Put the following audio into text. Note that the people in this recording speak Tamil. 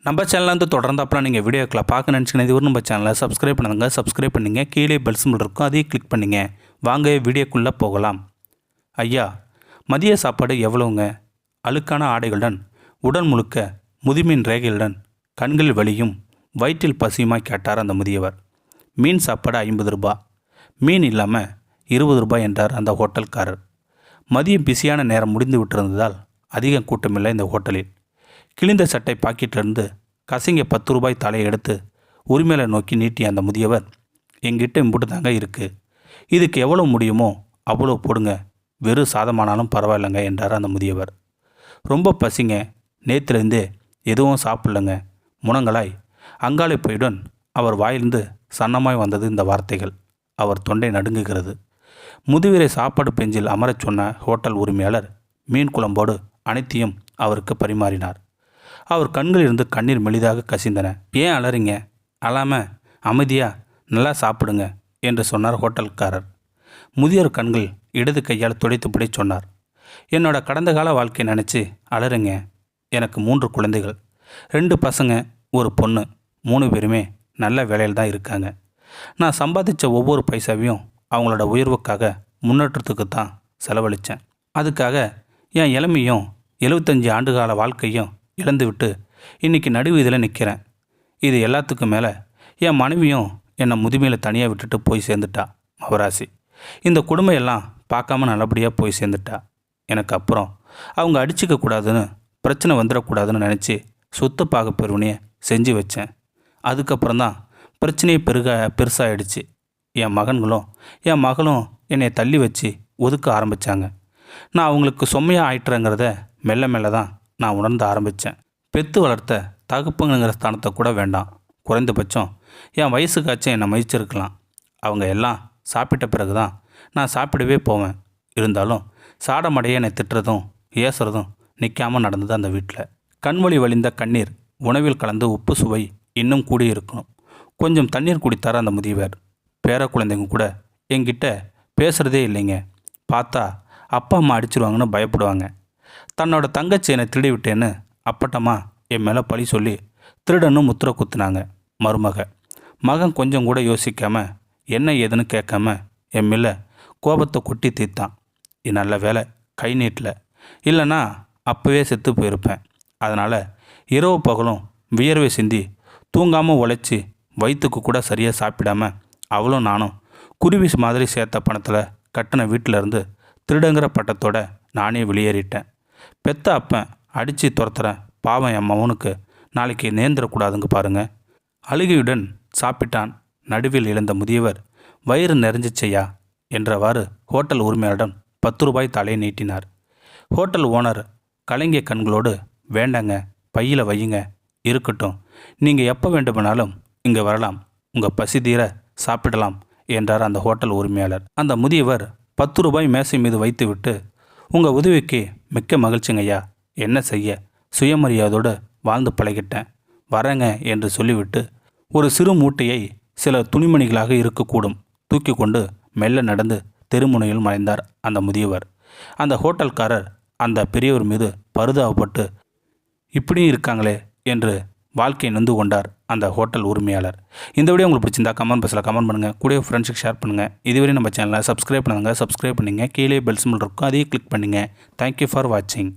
நம்ம சேனலில் தொடர்ந்து அப்புறம் நீங்கள் வீடியோக்களை பார்க்க நினச்சிங்கன்னா இது ஒரு நம்ம சேனலை சப்ஸ்கிரைப் பண்ணுங்கள். சப்ஸ்கிரைப் பண்ணிங்க. கீழே பெல் சிம்பிள் இருக்கும், அதையும் கிளிக் பண்ணிங்க. வாங்க வீடியோக்குள்ளே போகலாம். ஐயா, மதிய சாப்பாடு எவ்வளோங்க? அழுக்கான ஆடைகளுடன் உடல் முழுக்க முதுமின் ரேகைகளுடன் கண்களில் வலியும் வயிற்றில் பசியுமாய் கேட்டார் அந்த முதியவர். மீன் சாப்பாடு 50 ரூபாய், மீன் இல்லாமல் 20 ரூபாய் என்றார் அந்த ஹோட்டல்காரர். மதியம் பிஸியான நேரம் முடிந்து விட்டிருந்ததால் அதிக கூட்டமில்லை இந்த ஹோட்டலில். கிழிந்த சட்டை பாக்கெட்டிலிருந்து கசங்க 10 ரூபாய் தாளையை எடுத்து உரிமையில நோக்கி நீட்டிய அந்த முதியவர், எங்கிட்ட இம்புட்டு தாங்க இருக்குது, இதுக்கு எவ்வளோ முடியுமோ அவ்வளோ போடுங்க, வெறும் சாதமானாலும் பரவாயில்லைங்க என்றார் அந்த முதியவர். ரொம்ப பசிங்க, நேற்றுலேருந்தே எதுவும் சாப்பிடலங்க. முனங்களாய் அங்காளி போயுடன் அவர் வாயிலிருந்து சன்னமாய் வந்தது இந்த வார்த்தைகள். அவர் தொண்டை நடுங்குகிறது. முதுவீரை சாப்பாடு பெஞ்சில் அமரச் சொன்ன ஹோட்டல் உரிமையாளர் மீன் குழம்போடு அனைத்தையும் அவருக்கு பரிமாறினார். அவர் கண்களிலிருந்து கண்ணீர் மெலிதாக கசிந்தன. ஏன் அலறிங்க? அழாமல் அமைதியாக நல்லா சாப்பிடுங்க என்று சொன்னார் ஹோட்டல்காரர். முதியோர் கண்கள் இடது கையால் துடைத்துப்படி சொன்னார். என்னோட கடந்த கால வாழ்க்கையை நினச்சி அலறுங்க. எனக்கு 3 குழந்தைகள், 2 பசங்க, ஒரு பொண்ணு. 3 பேருமே நல்ல வேலையில் தான் இருக்காங்க. நான் சம்பாதித்த ஒவ்வொரு பைசாவையும் அவங்களோட உயர்வுக்காக முன்னேற்றத்துக்கு தான் செலவழித்தேன். அதுக்காக என் இளமையும் 75 ஆண்டுகால வாழ்க்கையும் இழந்துவிட்டு இன்றைக்கி நடுவீதியில் நிற்கிறேன். இது எல்லாத்துக்கும் மேலே என் மனைவியும் என்னை முதுமையில் தனியாக விட்டுட்டு போய் சேர்ந்துட்டா. மவராசி இந்த குடும்பம் பார்க்காம நல்லபடியாக போய் சேர்ந்துட்டா. எனக்கு அப்புறம் அவங்க அடிச்சிக்க கூடாதுன்னு, பிரச்சனை வந்துடக்கூடாதுன்னு நினச்சி சொத்து பாக பெருவனையை செஞ்சு வச்சேன். அதுக்கப்புறம் தான் பிரச்சனையை பெருசாகிடுச்சு. என் மகன்களும் என் மகளும் என்னை தள்ளி வச்சு ஒதுக்க ஆரம்பித்தாங்க. நான் அவங்களுக்கு சுமையாக ஆயிட்டுறேங்கிறத மெல்ல மெல்ல தான் நான் உணர்ந்து ஆரம்பித்தேன். பெற்று வளர்த்த தகுப்புங்கிற ஸ்தானத்தை கூட வேண்டாம், குறைந்தபட்சம் என் வயசுக்காச்சும் என்னை மதிச்சிருக்கலாம். அவங்க எல்லாம் சாப்பிட்ட பிறகு தான் நான் சாப்பிடவே போவேன். இருந்தாலும் சாடமடைய என்னை திட்டுறதும் ஏசுறதும் நிற்காமல் நடந்தது அந்த வீட்டில். கண்வழி வழிந்த கண்ணீர் உணவில் கலந்து உப்பு சுவை இன்னும் கூடியிருக்கணும். கொஞ்சம் தண்ணீர் குடித்தார் அந்த முதியவர். பேர குழந்தைங்க கூட என்கிட்ட பேசுகிறதே இல்லைங்க. பார்த்தா அப்பா அம்மா அடிச்சிருவாங்கன்னு பயப்படுவாங்க. தன்னோட தங்கச்சி என்னை திருடி விட்டேன்னு அப்பட்டம்மா என் மேலே பழி சொல்லி திருடன்னு முத்திரை குத்துனாங்க. மகன் கொஞ்சம் கூட யோசிக்காமல் என்ன ஏதுன்னு கேட்காம என் மேலே கோபத்தை கொட்டி தீர்த்தான். நல்ல வேலை கை நீட்டல, இல்லைன்னா அப்போவே செத்து போயிருப்பேன். அதனால் இரவு பகலும் வியர்வை சிந்தி தூங்காமல் உழைச்சி வயிற்றுக்கு கூட சரியாக சாப்பிடாம அவளும் நானும் குருவி மாதிரி சேர்த்த பணத்தில் கட்டின வீட்டிலேருந்து திருடங்கிற பட்டத்தோட நானே வெளியேறிட்டேன். பெத்த அப்பன் அடித்து துரத்துறேன், பாவம் என் மகனுக்கு நாளைக்கு நேர்ந்துடக்கூடாதுங்க பாருங்க. அழுகையுடன் சாப்பிட்டான் நடுவில் இழந்த முதியவர். வயிறு நிறைஞ்சிச்சையா என்றவாறு ஹோட்டல் உரிமையாளரிடம் 10 ரூபாய் தாளையை நீட்டினார். ஹோட்டல் ஓனர் கலங்கிய கண்களோடு, வேண்டாங்க, பையில் வையுங்க, இருக்கட்டும், நீங்கள் எப்போ வேண்டுமானாலும் இங்கே வரலாம், உங்கள் பசி தீர சாப்பிடலாம் என்றார் அந்த ஹோட்டல் உரிமையாளர். அந்த முதியவர் 10 ரூபாய் மேசை மீது வைத்துவிட்டு, உங்கள் உதவிக்கு மிக்க மகிழ்ச்சிங்கய்யா, என்ன செய்ய, சுயமரியாதையோடு வாழ்ந்து பழகிட்டேன், வரேங்க என்று சொல்லிவிட்டு ஒரு சிறு மூட்டையை சில துணிமணிகளாக இருக்கக்கூடும் தூக்கி கொண்டு மெல்ல நடந்து தெருமுனையில் மறைந்தார் அந்த முதியவர். அந்த ஹோட்டல்காரர் அந்த பெரியவர் மீது பரிதாபப்பட்டு, இப்படியும் இருக்காங்களே என்று வாழ்க்கையை நொந்து கொண்டார் அந்த ஹோட்டல் உரிமையாளர். இந்த வீடியோ உங்களுக்கு பிடிச்சிருந்தா கமெண்ட் பாக்ஸில் கமெண்ட் பண்ணுங்கள், கூட ஃப்ரெண்ட்ஸுக்கு ஷேர் பண்ணுங்கள். இதுவரை நம்ம சேனலை சப்ஸ்கிரைப் பண்ணுங்கள். சப்ஸ்கிரைப் பண்ணிங்க. கீழே பெல் சிம்பிள் இருக்கும், அதையும் கிளிக் பண்ணுங்கள். தேங்க்யூ ஃபார் வாட்சிங்.